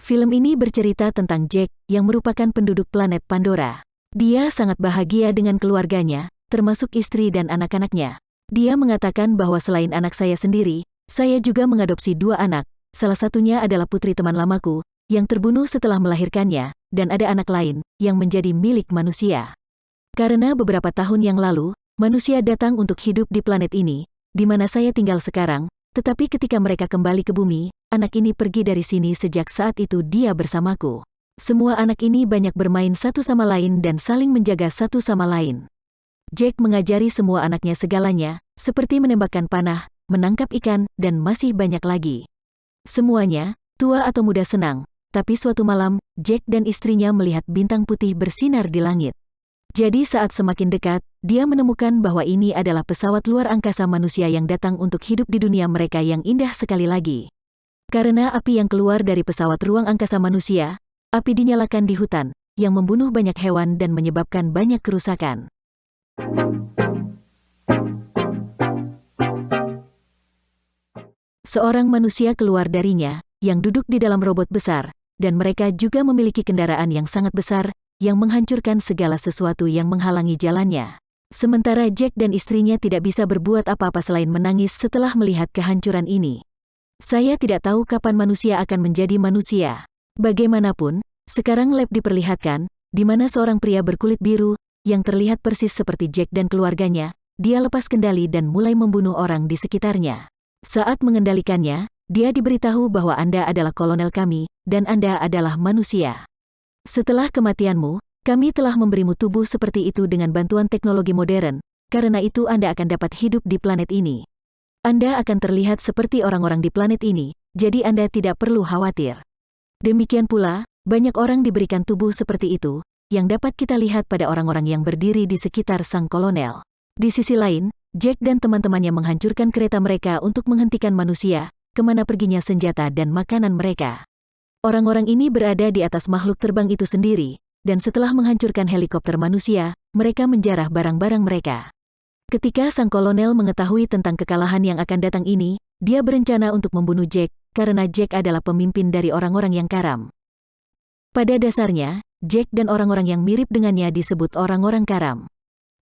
Film ini bercerita tentang Jack yang merupakan penduduk planet Pandora. Dia sangat bahagia dengan keluarganya, termasuk istri dan anak-anaknya. Dia mengatakan bahwa selain anak saya sendiri, saya juga mengadopsi 2 anak. Salah satunya adalah putri teman lamaku, yang terbunuh setelah melahirkannya, dan ada anak lain, yang menjadi milik manusia. Karena beberapa tahun yang lalu, manusia datang untuk hidup di planet ini, di mana saya tinggal sekarang, tetapi ketika mereka kembali ke bumi, anak ini pergi dari sini sejak saat itu dia bersamaku. Semua anak ini banyak bermain satu sama lain dan saling menjaga satu sama lain. Jack mengajari semua anaknya segalanya, seperti menembakkan panah, menangkap ikan, dan masih banyak lagi. Semuanya, tua atau muda senang, tapi suatu malam, Jack dan istrinya melihat bintang putih bersinar di langit. Jadi saat semakin dekat, dia menemukan bahwa ini adalah pesawat luar angkasa manusia yang datang untuk hidup di dunia mereka yang indah sekali lagi. Karena api yang keluar dari pesawat ruang angkasa manusia, api dinyalakan di hutan, yang membunuh banyak hewan dan menyebabkan banyak kerusakan. Seorang manusia keluar darinya, yang duduk di dalam robot besar, dan mereka juga memiliki kendaraan yang sangat besar, yang menghancurkan segala sesuatu yang menghalangi jalannya. Sementara Jack dan istrinya tidak bisa berbuat apa-apa selain menangis setelah melihat kehancuran ini. Saya tidak tahu kapan manusia akan menjadi manusia. Bagaimanapun, sekarang lab diperlihatkan, di mana seorang pria berkulit biru, yang terlihat persis seperti Jack dan keluarganya, dia lepas kendali dan mulai membunuh orang di sekitarnya. Saat mengendalikannya, dia diberitahu bahwa Anda adalah kolonel kami, dan Anda adalah manusia. Setelah kematianmu, kami telah memberimu tubuh seperti itu dengan bantuan teknologi modern, karena itu Anda akan dapat hidup di planet ini. Anda akan terlihat seperti orang-orang di planet ini, jadi Anda tidak perlu khawatir. Demikian pula, banyak orang diberikan tubuh seperti itu, yang dapat kita lihat pada orang-orang yang berdiri di sekitar sang kolonel. Di sisi lain, Jack dan teman-temannya menghancurkan kereta mereka untuk menghentikan manusia, kemana perginya senjata dan makanan mereka. Orang-orang ini berada di atas makhluk terbang itu sendiri, dan setelah menghancurkan helikopter manusia, mereka menjarah barang-barang mereka. Ketika sang kolonel mengetahui tentang kekalahan yang akan datang ini, dia berencana untuk membunuh Jack, karena Jack adalah pemimpin dari orang-orang yang karam. Pada dasarnya, Jack dan orang-orang yang mirip dengannya disebut orang-orang karam.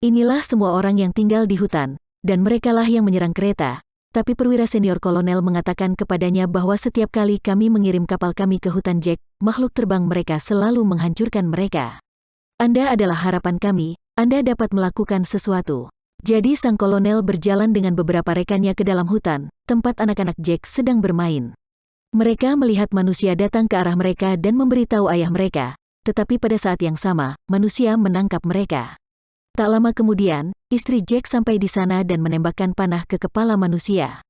Inilah semua orang yang tinggal di hutan, dan merekalah yang menyerang kereta. Tapi perwira senior kolonel mengatakan kepadanya bahwa setiap kali kami mengirim kapal kami ke hutan Jack, makhluk terbang mereka selalu menghancurkan mereka. Anda adalah harapan kami, Anda dapat melakukan sesuatu. Jadi sang kolonel berjalan dengan beberapa rekannya ke dalam hutan, tempat anak-anak Jack sedang bermain. Mereka melihat manusia datang ke arah mereka dan memberitahu ayah mereka, tetapi pada saat yang sama, manusia menangkap mereka. Tak lama kemudian, istri Jack sampai di sana dan menembakkan panah ke kepala manusia.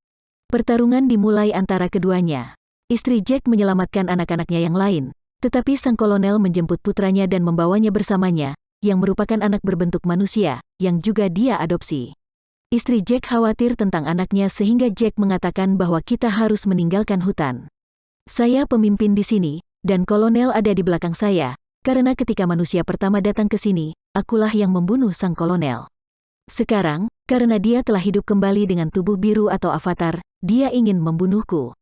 Pertarungan dimulai antara keduanya. Istri Jack menyelamatkan anak-anaknya yang lain, tetapi sang kolonel menjemput putranya dan membawanya bersamanya, yang merupakan anak berbentuk manusia, yang juga dia adopsi. Istri Jack khawatir tentang anaknya sehingga Jack mengatakan bahwa kita harus meninggalkan hutan. Saya pemimpin di sini, dan kolonel ada di belakang saya, karena ketika manusia pertama datang ke sini, akulah yang membunuh sang kolonel. Sekarang, karena dia telah hidup kembali dengan tubuh biru atau avatar, dia ingin membunuhku.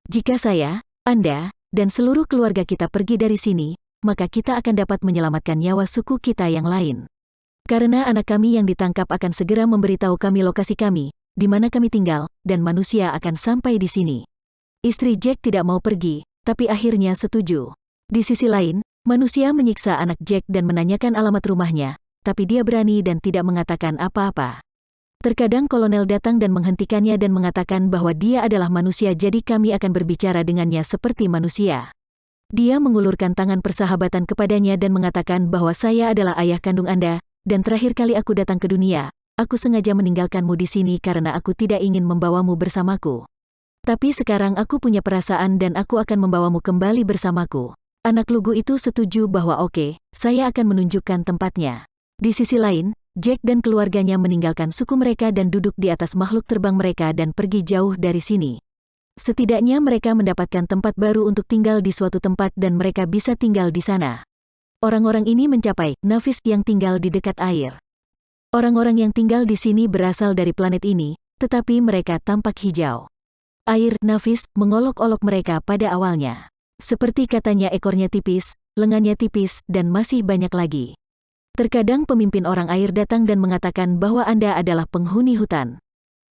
Jika saya, Anda, dan seluruh keluarga kita pergi dari sini, maka kita akan dapat menyelamatkan nyawa suku kita yang lain. Karena anak kami yang ditangkap akan segera memberitahu kami lokasi kami, di mana kami tinggal, dan manusia akan sampai di sini. Istri Jack tidak mau pergi, tapi akhirnya setuju. Di sisi lain, manusia menyiksa anak Jack dan menanyakan alamat rumahnya, tapi dia berani dan tidak mengatakan apa-apa. Terkadang kolonel datang dan menghentikannya dan mengatakan bahwa dia adalah manusia jadi kami akan berbicara dengannya seperti manusia. Dia mengulurkan tangan persahabatan kepadanya dan mengatakan bahwa saya adalah ayah kandung Anda, dan terakhir kali aku datang ke dunia, aku sengaja meninggalkanmu di sini karena aku tidak ingin membawamu bersamaku. Tapi sekarang aku punya perasaan dan aku akan membawamu kembali bersamaku. Anak lugu itu setuju bahwa oke, saya akan menunjukkan tempatnya. Di sisi lain, Jack dan keluarganya meninggalkan suku mereka dan duduk di atas makhluk terbang mereka dan pergi jauh dari sini. Setidaknya mereka mendapatkan tempat baru untuk tinggal di suatu tempat dan mereka bisa tinggal di sana. Orang-orang ini mencapai Nafis yang tinggal di dekat air. Orang-orang yang tinggal di sini berasal dari planet ini, tetapi mereka tampak hijau. Air Nafis mengolok-olok mereka pada awalnya. Seperti katanya ekornya tipis, lengannya tipis, dan masih banyak lagi. Terkadang pemimpin orang air datang dan mengatakan bahwa Anda adalah penghuni hutan.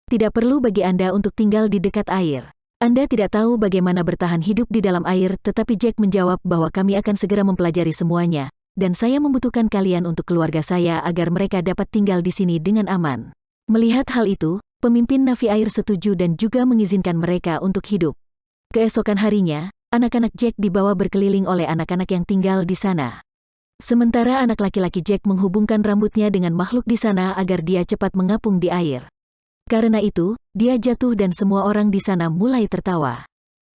Tidak perlu bagi Anda untuk tinggal di dekat air. Anda tidak tahu bagaimana bertahan hidup di dalam air, tetapi Jack menjawab bahwa kami akan segera mempelajari semuanya, dan saya membutuhkan kalian untuk keluarga saya agar mereka dapat tinggal di sini dengan aman. Melihat hal itu, pemimpin Navi air setuju dan juga mengizinkan mereka untuk hidup. Keesokan harinya, anak-anak Jack dibawa berkeliling oleh anak-anak yang tinggal di sana. Sementara anak laki-laki Jack menghubungkan rambutnya dengan makhluk di sana agar dia cepat mengapung di air. Karena itu, dia jatuh dan semua orang di sana mulai tertawa.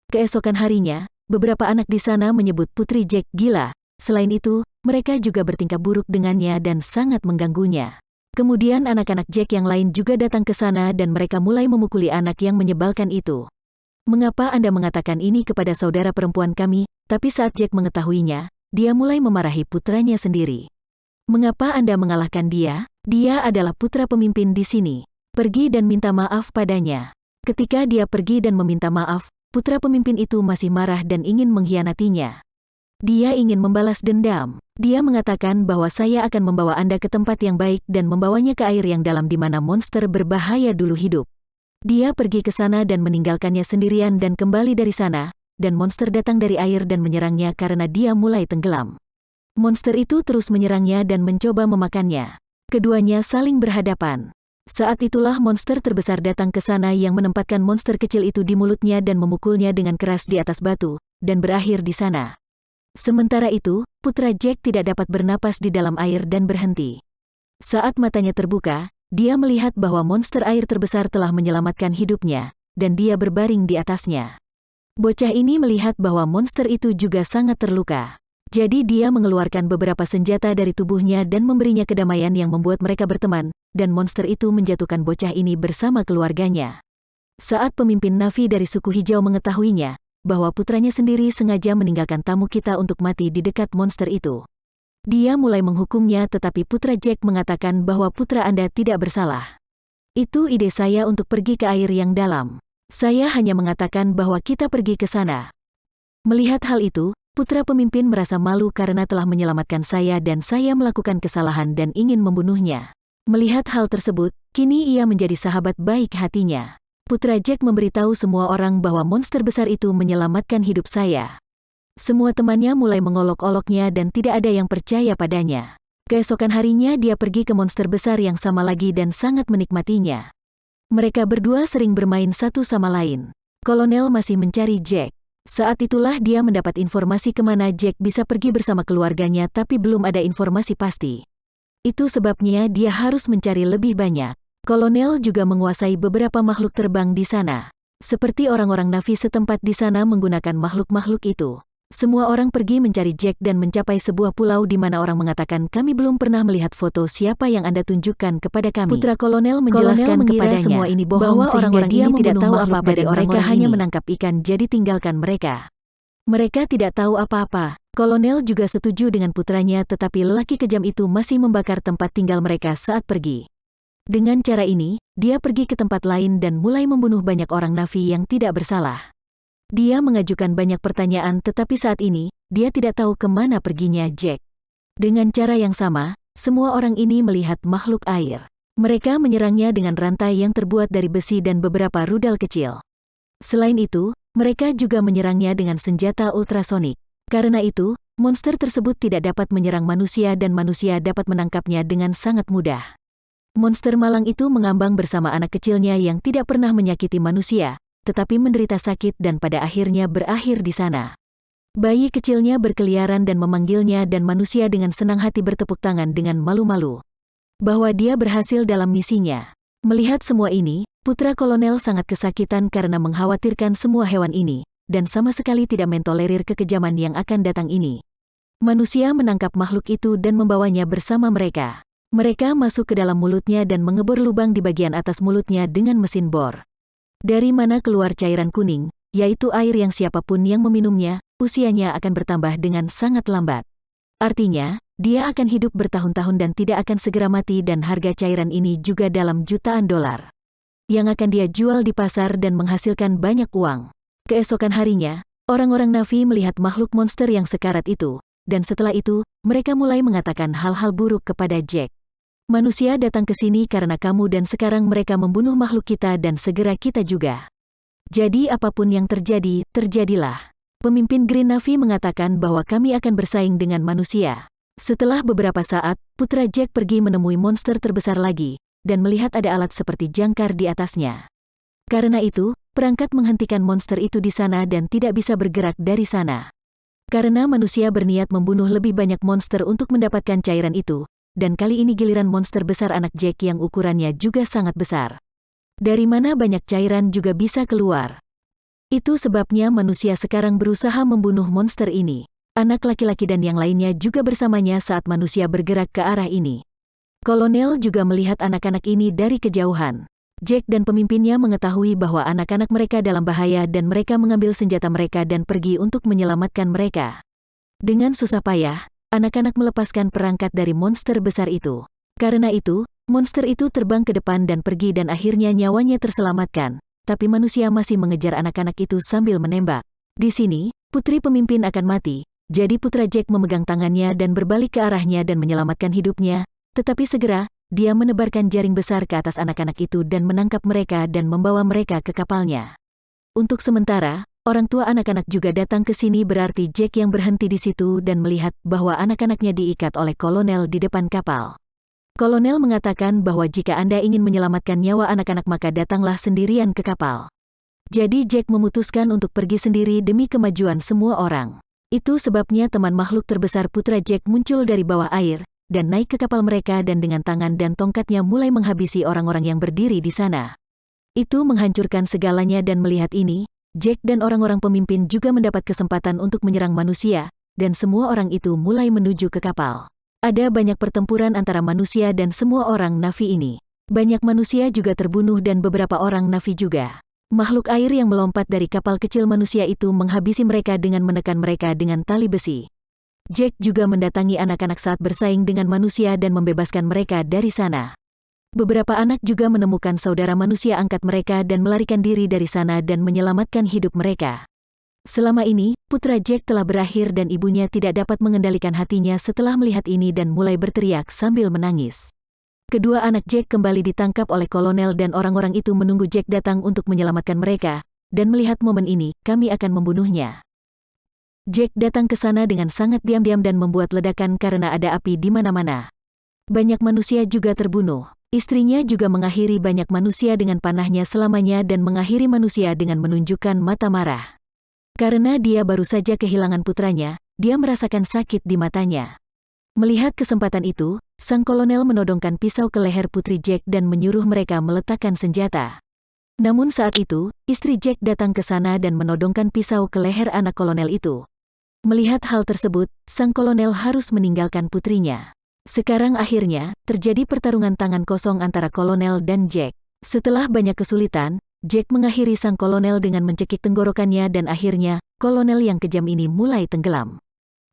Keesokan harinya, beberapa anak di sana menyebut putri Jack gila. Selain itu, mereka juga bertingkah buruk dengannya dan sangat mengganggunya. Kemudian anak-anak Jack yang lain juga datang ke sana dan mereka mulai memukuli anak yang menyebalkan itu. Mengapa Anda mengatakan ini kepada saudara perempuan kami? Tapi saat Jack mengetahuinya, dia mulai memarahi putranya sendiri. Mengapa Anda mengalahkan dia? Dia adalah putra pemimpin di sini. Pergi dan minta maaf padanya. Ketika dia pergi dan meminta maaf, putra pemimpin itu masih marah dan ingin mengkhianatinya. Dia ingin membalas dendam. Dia mengatakan bahwa saya akan membawa Anda ke tempat yang baik dan membawanya ke air yang dalam di mana monster berbahaya dulu hidup. Dia pergi ke sana dan meninggalkannya sendirian dan kembali dari sana, dan monster datang dari air dan menyerangnya karena dia mulai tenggelam. Monster itu terus menyerangnya dan mencoba memakannya. Keduanya saling berhadapan. Saat itulah monster terbesar datang ke sana yang menempatkan monster kecil itu di mulutnya dan memukulnya dengan keras di atas batu, dan berakhir di sana. Sementara itu, putra Jack tidak dapat bernapas di dalam air dan berhenti. Saat matanya terbuka, dia melihat bahwa monster air terbesar telah menyelamatkan hidupnya, dan dia berbaring di atasnya. Bocah ini melihat bahwa monster itu juga sangat terluka. Jadi dia mengeluarkan beberapa senjata dari tubuhnya dan memberinya kedamaian yang membuat mereka berteman, dan monster itu menjatuhkan bocah ini bersama keluarganya. Saat pemimpin Navi dari suku hijau mengetahuinya, bahwa putranya sendiri sengaja meninggalkan tamu kita untuk mati di dekat monster itu. Dia mulai menghukumnya tetapi putra Jack mengatakan bahwa putra Anda tidak bersalah. Itu ide saya untuk pergi ke air yang dalam. Saya hanya mengatakan bahwa kita pergi ke sana. Melihat hal itu, putra pemimpin merasa malu karena telah menyelamatkan saya dan saya melakukan kesalahan dan ingin membunuhnya. Melihat hal tersebut, kini ia menjadi sahabat baik hatinya. Putra Jack memberitahu semua orang bahwa monster besar itu menyelamatkan hidup saya. Semua temannya mulai mengolok-oloknya dan tidak ada yang percaya padanya. Keesokan harinya dia pergi ke monster besar yang sama lagi dan sangat menikmatinya. Mereka berdua sering bermain satu sama lain. Kolonel masih mencari Jack. Saat itulah dia mendapat informasi kemana Jack bisa pergi bersama keluarganya tapi belum ada informasi pasti. Itu sebabnya dia harus mencari lebih banyak. Kolonel juga menguasai beberapa makhluk terbang di sana. Seperti orang-orang Navi setempat di sana menggunakan makhluk-makhluk itu. Semua orang pergi mencari Jack dan mencapai sebuah pulau di mana orang mengatakan kami belum pernah melihat foto siapa yang Anda tunjukkan kepada kami. Putra kolonel menjelaskan kepadanya semua ini bahwa orang-orang ini tidak tahu apa-apa dari mereka hanya menangkap ikan jadi tinggalkan mereka. Mereka tidak tahu apa-apa. Kolonel juga setuju dengan putranya tetapi lelaki kejam itu masih membakar tempat tinggal mereka saat pergi. Dengan cara ini, dia pergi ke tempat lain dan mulai membunuh banyak orang Navi yang tidak bersalah. Dia mengajukan banyak pertanyaan tetapi saat ini, dia tidak tahu kemana perginya Jack. Dengan cara yang sama, semua orang ini melihat makhluk air. Mereka menyerangnya dengan rantai yang terbuat dari besi dan beberapa rudal kecil. Selain itu, mereka juga menyerangnya dengan senjata ultrasonik. Karena itu, monster tersebut tidak dapat menyerang manusia dan manusia dapat menangkapnya dengan sangat mudah. Monster malang itu mengambang bersama anak kecilnya yang tidak pernah menyakiti manusia, tetapi menderita sakit dan pada akhirnya berakhir di sana. Bayi kecilnya berkeliaran dan memanggilnya dan manusia dengan senang hati bertepuk tangan dengan malu-malu. Bahwa dia berhasil dalam misinya. Melihat semua ini, putra kolonel sangat kesakitan karena mengkhawatirkan semua hewan ini, dan sama sekali tidak mentolerir kekejaman yang akan datang ini. Manusia menangkap makhluk itu dan membawanya bersama mereka. Mereka masuk ke dalam mulutnya dan mengebor lubang di bagian atas mulutnya dengan mesin bor. Dari mana keluar cairan kuning, yaitu air yang siapapun yang meminumnya, usianya akan bertambah dengan sangat lambat. Artinya, dia akan hidup bertahun-tahun dan tidak akan segera mati dan harga cairan ini juga dalam jutaan dolar. Yang akan dia jual di pasar dan menghasilkan banyak uang. Keesokan harinya, Orang-orang Na'vi melihat makhluk monster yang sekarat itu, dan setelah itu, mereka mulai mengatakan hal-hal buruk kepada Jack. Manusia datang ke sini karena kamu dan sekarang mereka membunuh makhluk kita dan segera kita juga. Jadi apapun yang terjadi, terjadilah. Pemimpin Green Na'vi mengatakan bahwa kami akan bersaing dengan manusia. Setelah beberapa saat, putra Jack pergi menemui monster terbesar lagi, dan melihat ada alat seperti jangkar di atasnya. Karena itu, perangkat menghentikan monster itu di sana dan tidak bisa bergerak dari sana. Karena manusia berniat membunuh lebih banyak monster untuk mendapatkan cairan itu, dan kali ini giliran monster besar anak Jack yang ukurannya juga sangat besar. Dari mana banyak cairan juga bisa keluar. Itu sebabnya manusia sekarang berusaha membunuh monster ini. Anak laki-laki dan yang lainnya juga bersamanya saat manusia bergerak ke arah ini. Kolonel juga melihat anak-anak ini dari kejauhan. Jack dan pemimpinnya mengetahui bahwa anak-anak mereka dalam bahaya dan mereka mengambil senjata mereka dan pergi untuk menyelamatkan mereka. Dengan susah payah, anak-anak melepaskan perangkat dari monster besar itu. Karena itu, monster itu terbang ke depan dan pergi dan akhirnya nyawanya terselamatkan. Tapi manusia masih mengejar anak-anak itu sambil menembak. Di sini, putri pemimpin akan mati. Jadi putra Jack memegang tangannya dan berbalik ke arahnya dan menyelamatkan hidupnya, tetapi segera, dia menebarkan jaring besar ke atas anak-anak itu dan menangkap mereka dan membawa mereka ke kapalnya. Untuk sementara, orang tua anak-anak juga datang ke sini berarti Jack yang berhenti di situ dan melihat bahwa anak-anaknya diikat oleh kolonel di depan kapal. Kolonel mengatakan bahwa jika Anda ingin menyelamatkan nyawa anak-anak maka datanglah sendirian ke kapal. Jadi Jack memutuskan untuk pergi sendiri demi kemajuan semua orang. Itu sebabnya teman makhluk terbesar putra Jack muncul dari bawah air, dan naik ke kapal mereka dan dengan tangan dan tongkatnya mulai menghabisi orang-orang yang berdiri di sana. Itu menghancurkan segalanya dan melihat ini, Jack dan orang-orang pemimpin juga mendapat kesempatan untuk menyerang manusia, dan semua orang itu mulai menuju ke kapal. Ada banyak pertempuran antara manusia dan semua orang Na'vi ini. Banyak manusia juga terbunuh dan beberapa orang Na'vi juga. Makhluk air yang melompat dari kapal kecil manusia itu menghabisi mereka dengan menekan mereka dengan tali besi. Jack juga mendatangi anak-anak saat bersaing dengan manusia dan membebaskan mereka dari sana. Beberapa anak juga menemukan saudara manusia angkat mereka dan melarikan diri dari sana dan menyelamatkan hidup mereka. Selama ini, putra Jack telah berakhir dan ibunya tidak dapat mengendalikan hatinya setelah melihat ini dan mulai berteriak sambil menangis. Kedua anak Jack kembali ditangkap oleh kolonel dan orang-orang itu menunggu Jack datang untuk menyelamatkan mereka, dan melihat momen ini, kami akan membunuhnya. Jack datang ke sana dengan sangat diam-diam dan membuat ledakan karena ada api di mana-mana. Banyak manusia juga terbunuh. Istrinya juga mengakhiri banyak manusia dengan panahnya selamanya dan mengakhiri manusia dengan menunjukkan mata marah. Karena dia baru saja kehilangan putranya, dia merasakan sakit di matanya. Melihat kesempatan itu, sang kolonel menodongkan pisau ke leher putri Jack dan menyuruh mereka meletakkan senjata. Namun saat itu, istri Jack datang ke sana dan menodongkan pisau ke leher anak kolonel itu. Melihat hal tersebut, sang kolonel harus meninggalkan putrinya. Sekarang akhirnya, terjadi pertarungan tangan kosong antara kolonel dan Jack. Setelah banyak kesulitan, Jack mengakhiri sang kolonel dengan mencekik tenggorokannya dan akhirnya, kolonel yang kejam ini mulai tenggelam.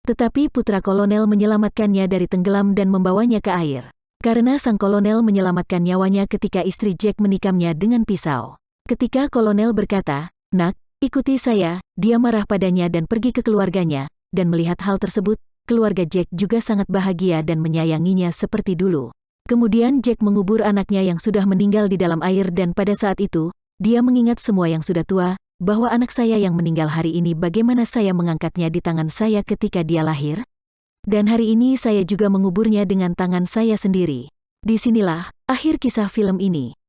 Tetapi putra kolonel menyelamatkannya dari tenggelam dan membawanya ke air. Karena sang kolonel menyelamatkan nyawanya ketika istri Jack menikamnya dengan pisau. Ketika kolonel berkata, "Nak, ikuti saya," dia marah padanya dan pergi ke keluarganya, dan melihat hal tersebut, keluarga Jack juga sangat bahagia dan menyayanginya seperti dulu. Kemudian Jack mengubur anaknya yang sudah meninggal di dalam air dan pada saat itu, dia mengingat semua yang sudah tua, bahwa anak saya yang meninggal hari ini bagaimana saya mengangkatnya di tangan saya ketika dia lahir? Dan hari ini saya juga menguburnya dengan tangan saya sendiri. Disinilah akhir kisah film ini.